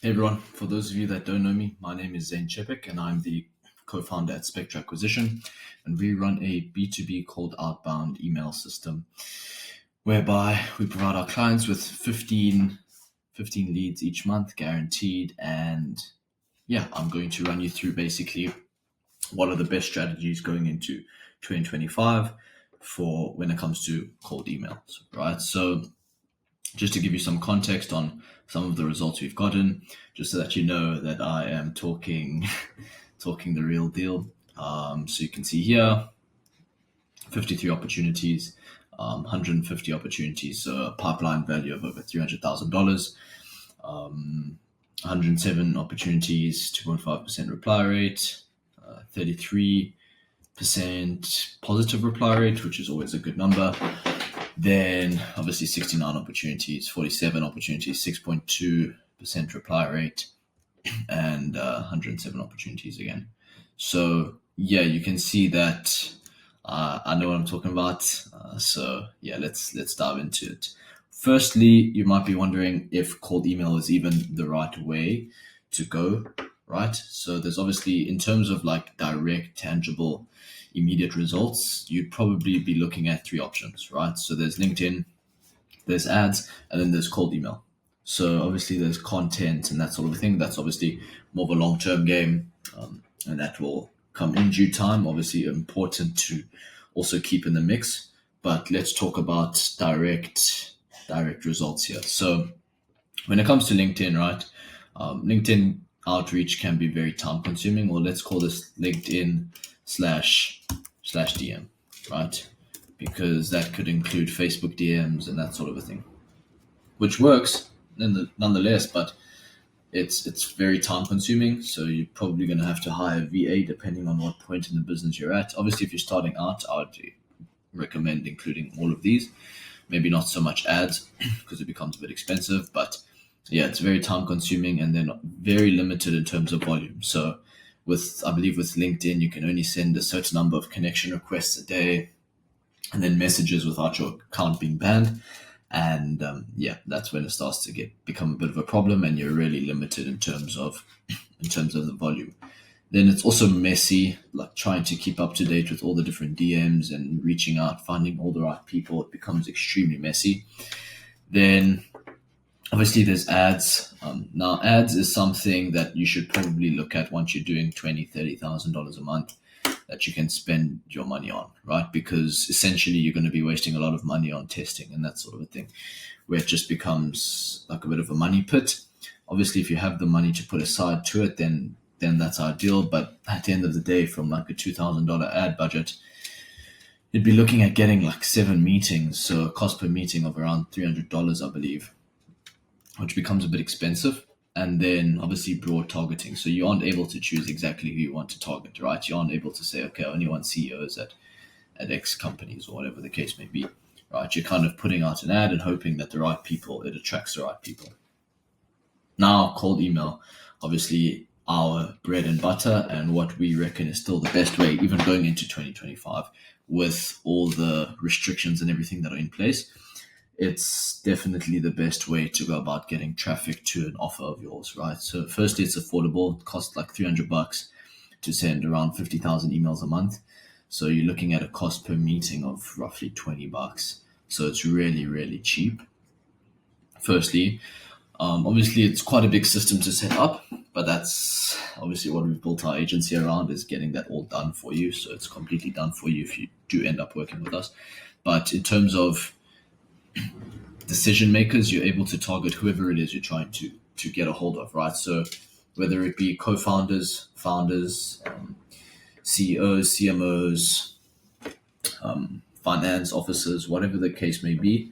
Hey everyone, for those of you that don't know me, my name is Zane Chepik and I'm the co-founder at Spectra Acquisition, and we run a B2B called outbound email system whereby we provide our clients with 15 leads each month guaranteed. And yeah, I'm going to run you through basically what are the best strategies going into 2025 for when it comes to cold emails, right? So just to give you some context on some of the results we've gotten, just so that you know that I am talking talking the real deal. So you can see here, 53 opportunities, 150 opportunities, so a pipeline value of over $300,000. 107 opportunities, 2.5% reply rate, 33% positive reply rate, which is always a good number. Then obviously 69 opportunities, 47 opportunities, 6.2% reply rate, and 107 opportunities again. So yeah, you can see that I know what I'm talking about. So yeah, let's dive into it. Firstly, you might be wondering if cold email is even the right way to go, right? So there's obviously, in terms of like direct, tangible, immediate results, you'd probably be looking at three options, right? So there's LinkedIn, there's ads, and then there's cold email. So obviously there's content and that sort of thing. That's obviously more of a long-term game, and that will come in due time. Obviously important to also keep in the mix. But let's talk about direct results here. So when it comes to LinkedIn, right? LinkedIn outreach can be very time consuming, or let's call this LinkedIn slash DM, right? Because that could include Facebook DMs and that sort of a thing, which works nonetheless, but it's very time consuming. So you're probably going to have to hire a VA depending on what point in the business you're at. Obviously, if you're starting out, I would recommend including all of these. Maybe not so much ads because it becomes a bit expensive, but yeah, it's very time consuming and then very limited in terms of volume. So I believe with LinkedIn, you can only send a certain number of connection requests a day and then messages without your account being banned. And yeah, that's when it starts to become a bit of a problem, and you're really limited in terms of the volume. Then it's also messy, like trying to keep up to date with all the different DMs and reaching out, finding all the right people. It becomes extremely messy. Then obviously there's ads. Now ads is something that you should probably look at once you're doing $20,000-$30,000 a month that you can spend your money on, right? Because essentially you're going to be wasting a lot of money on testing and that sort of a thing, where it just becomes like a bit of a money pit. Obviously, if you have the money to put aside to it, then that's ideal. But at the end of the day, from like a $2,000 ad budget, you'd be looking at getting like 7 meetings, so a cost per meeting of around $300, I believe, which becomes a bit expensive. And then obviously broad targeting. So you aren't able to choose exactly who you want to target, right? You aren't able to say, okay, I only want CEOs at X companies or whatever the case may be, right? You're kind of putting out an ad and hoping that it attracts the right people. Now, cold email, obviously our bread and butter and what we reckon is still the best way, even going into 2025 with all the restrictions and everything that are in place. It's definitely the best way to go about getting traffic to an offer of yours, right? So firstly, it's affordable. It costs like $300 to send around 50,000 emails a month. So you're looking at a cost per meeting of roughly $20. So it's really, really cheap. Firstly, obviously it's quite a big system to set up, but that's obviously what we've built our agency around, is getting that all done for you. So it's completely done for you if you do end up working with us. But in terms of decision makers, you're able to target whoever it is you're trying to get a hold of, right? So whether it be co-founders, founders, CEOs, CMOs, finance officers, whatever the case may be,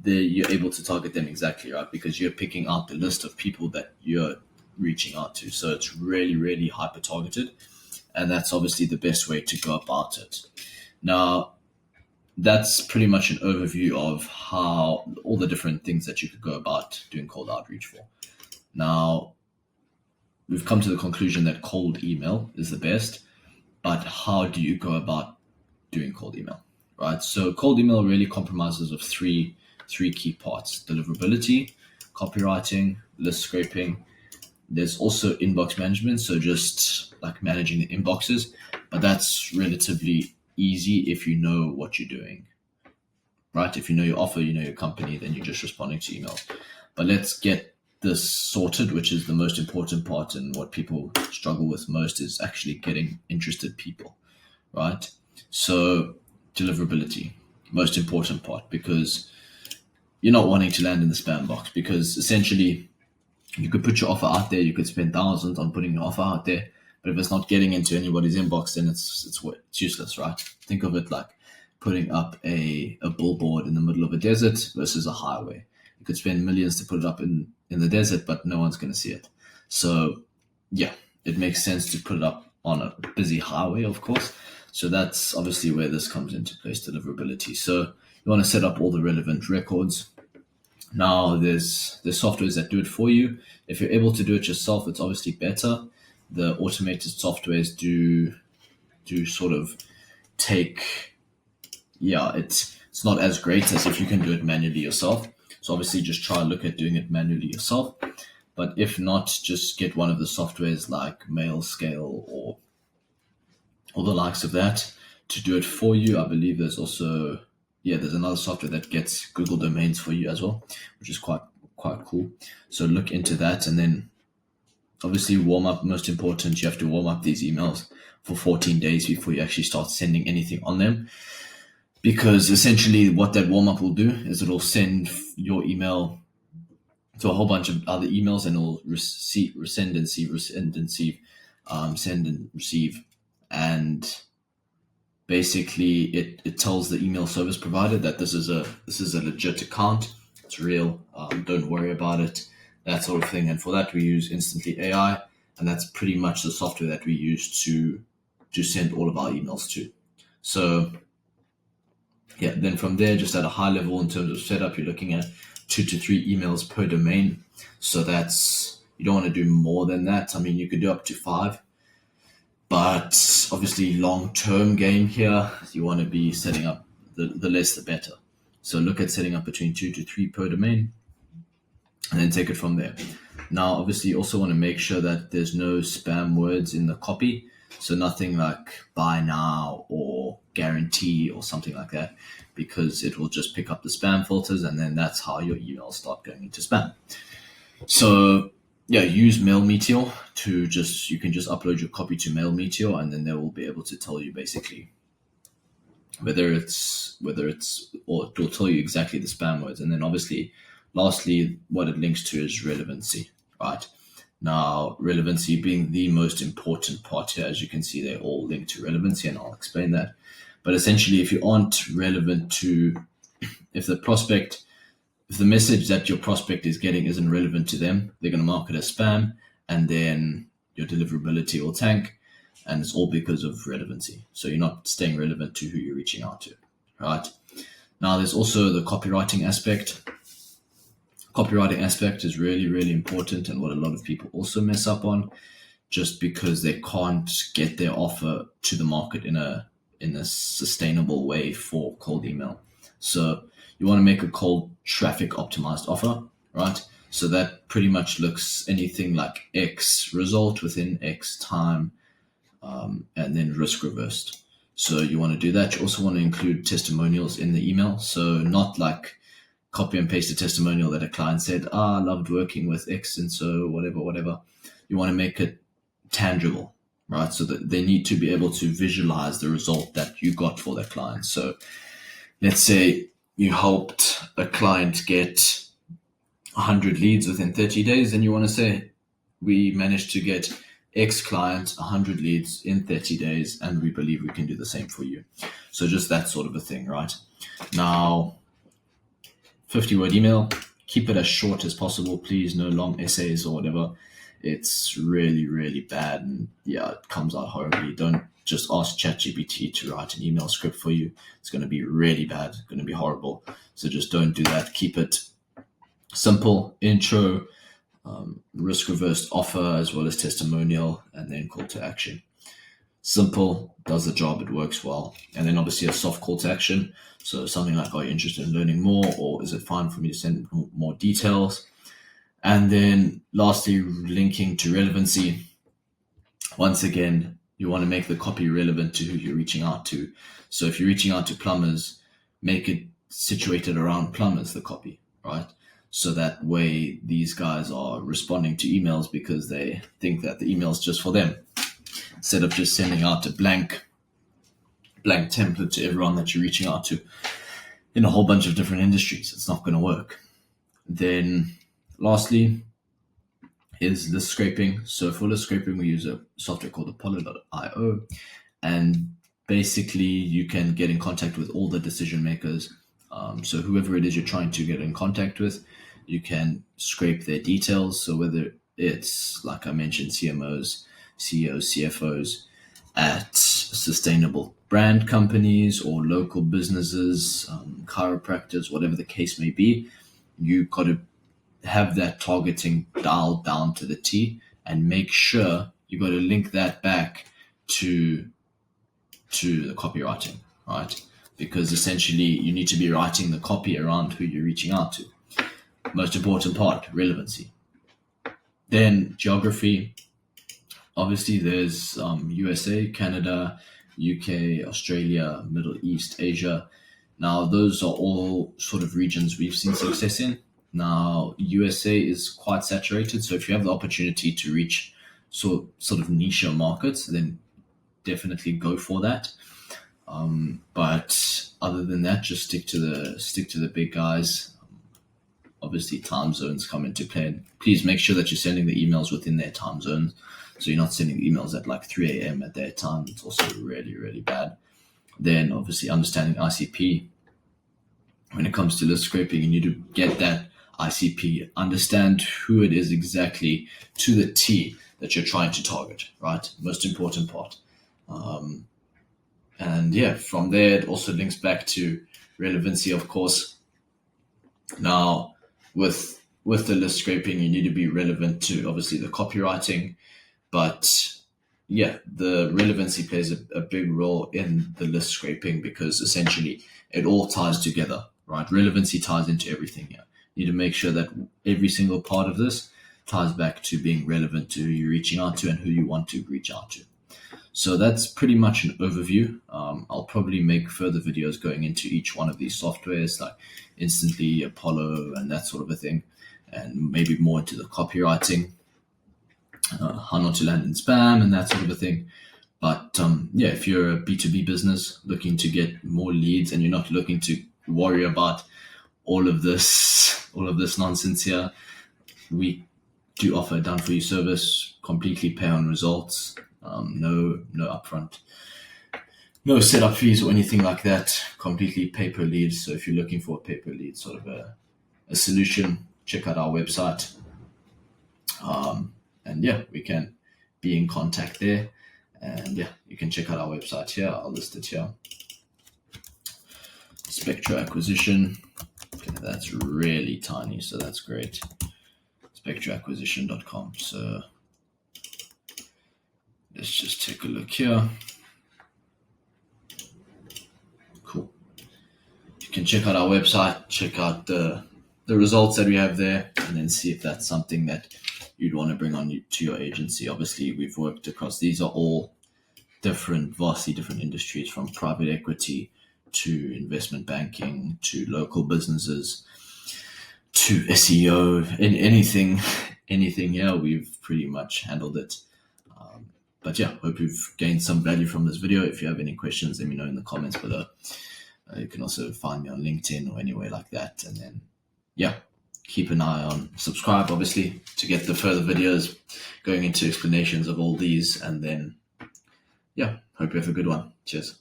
you're able to target them exactly, right? Because you're picking out the list of people that you're reaching out to. So it's really, really hyper targeted. And that's obviously the best way to go about it. Now, that's pretty much an overview of how all the different things that you could go about doing cold outreach for. Now, we've come to the conclusion that cold email is the best, but how do you go about doing cold email, right? So cold email really compromises of three key parts: deliverability, copywriting, list scraping, There's also inbox management, so just like managing the inboxes, but that's relatively easy if you know what you're doing, right? If you know your offer, you know your company, then you're just responding to emails. But let's get this sorted, which is the most important part, and what people struggle with most is actually getting interested people, right? So deliverability, most important part, because you're not wanting to land in the spam box, because essentially you could put your offer out there, you could spend thousands on putting your offer out there, but if it's not getting into anybody's inbox, then it's useless, right? Think of it like putting up a billboard in the middle of a desert versus a highway. You could spend millions to put it up in the desert, but no one's going to see it. So yeah, it makes sense to put it up on a busy highway, of course. So that's obviously where this comes into place, deliverability. So you want to set up all the relevant records. Now there's softwares that do it for you. If you're able to do it yourself, it's obviously better. The automated softwares do sort of take, it's not as great as if you can do it manually yourself. So obviously just try and look at doing it manually yourself. But if not, just get one of the softwares like MailScale or the likes of that to do it for you. I believe there's also, there's another software that gets Google domains for you as well, which is quite cool. So look into that, and then obviously warm up. Most important, you have to warm up these emails for 14 days before you actually start sending anything on them. Because essentially what that warm up will do is it'll send your email to a whole bunch of other emails, and it'll send and receive. And basically it tells the email service provider that this is a legit account. It's real. Don't worry about it. That sort of thing. And for that, we use Instantly AI, and that's pretty much the software that we use to send all of our emails to. So yeah, then from there, just at a high level in terms of setup, you're looking at 2 to 3 emails per domain. So you don't want to do more than that. I mean, you could do up to 5, but obviously long-term game here, you want to be setting up the less the better. So look at setting up between 2 to 3 per domain, and then take it from there. Now, obviously, you also want to make sure that there's no spam words in the copy. So nothing like buy now or guarantee or something like that, because it will just pick up the spam filters, and then that's how your emails start going into spam. So yeah, use MailMeteor you can just upload your copy to MailMeteor, and then they will be able to tell you basically whether it's, or it will tell you exactly the spam words. And then obviously, lastly, what it links to is relevancy, right? Now, relevancy being the most important part here, as you can see, they're all linked to relevancy, and I'll explain that. But essentially, if you aren't relevant if the message that your prospect is getting isn't relevant to them, they're going to mark it as spam, and then your deliverability will tank, and it's all because of relevancy. So you're not staying relevant to who you're reaching out to, right? Now, there's also the copywriting aspect. Copywriting aspect is really, really important, and what a lot of people also mess up on, just because they can't get their offer to the market in a sustainable way for cold email. So you want to make a cold traffic optimized offer, right? So that pretty much looks anything like X result within X time, and then risk reversed. So you want to do that. You also want to include testimonials in the email. So not like copy and paste a testimonial that a client said, I loved working with X and so whatever. You want to make it tangible, right? So that they need to be able to visualize the result that you got for their client. So let's say you helped a client get 100 leads within 30 days, and you want to say, we managed to get X client 100 leads in 30 days, and we believe we can do the same for you. So just that sort of a thing, right? Now, 50-word email, keep it as short as possible, please. No long essays or whatever. It's really, really bad, and it comes out horribly. Don't just ask ChatGPT to write an email script for you. It's going to be really bad, going to be horrible. So just don't do that. Keep it simple: intro, risk reversed offer, as well as testimonial, and then call to action. Simple, does the job, it works well. And then obviously a soft call to action. So something like, are you interested in learning more, or is it fine for me to send more details? And then lastly, linking to relevancy. Once again, you want to make the copy relevant to who you're reaching out to. So if you're reaching out to plumbers, make it situated around plumbers, the copy, right? So that way these guys are responding to emails because they think that the email is just for them, instead of just sending out a blank template to everyone that you're reaching out to in a whole bunch of different industries. It's not going to work. Then lastly is list scraping. So for list scraping, we use a software called Apollo.io, and basically you can get in contact with all the decision makers. So whoever it is you're trying to get in contact with, you can scrape their details. So whether it's, like I mentioned, CMOs, CEOs, CFOs at sustainable brand companies or local businesses, chiropractors, whatever the case may be, you got to have that targeting dialed down to the T, and make sure you got to link that back to the copywriting, right? Because essentially you need to be writing the copy around who you're reaching out to. Most important part, relevancy. Then geography. Obviously there's USA, Canada, UK, Australia, Middle East, Asia. Now those are all sort of regions we've seen success in. Now USA is quite saturated, so if you have the opportunity to reach sort of niche markets, then definitely go for that. But other than that, just stick to the big guys. Obviously, time zones come into play. Please make sure that you're sending the emails within their time zones, so you're not sending emails at like 3 a.m. at their time. It's also really, really bad. Then, obviously, understanding ICP. When it comes to list scraping, you need to get that ICP, understand who it is exactly to the T that you're trying to target, right? Most important part. And yeah, from there, it also links back to relevancy, of course. Now, with the list scraping, you need to be relevant to obviously the copywriting, but yeah, the relevancy plays a big role in the list scraping, because essentially it all ties together, right? Relevancy ties into everything here. You need to make sure that every single part of this ties back to being relevant to who you're reaching out to and who you want to reach out to. So that's pretty much an overview. I'll probably make further videos going into each one of these softwares, like Instantly, Apollo, and that sort of a thing, and maybe more into the copywriting, how not to land in spam and that sort of a thing. But yeah, if you're a B2B business looking to get more leads and you're not looking to worry about all of this nonsense here, we do offer a done for you service, completely pay on results. No upfront, no setup fees or anything like that. Completely pay per lead. So if you're looking for a pay per lead sort of a solution, check out our website. And yeah, we can be in contact there. And yeah, you can check out our website here. I'll list it here. Spectra acquisition. Okay, that's really tiny, so that's great. SpectraAcquisition.com. So let's just take a look here. Cool. You can check out our website, check out the results that we have there, and then see if that's something that you'd want to bring on to your agency. Obviously, we've worked across, these are all vastly different industries, from private equity to investment banking to local businesses to SEO, and anything here, we've pretty much handled it. But yeah, hope you've gained some value from this video. If you have any questions, let me know in the comments below. You can also find me on LinkedIn or anywhere like that. And then, yeah, keep an eye on, subscribe, obviously, to get the further videos going into explanations of all these. And then, yeah, hope you have a good one. Cheers.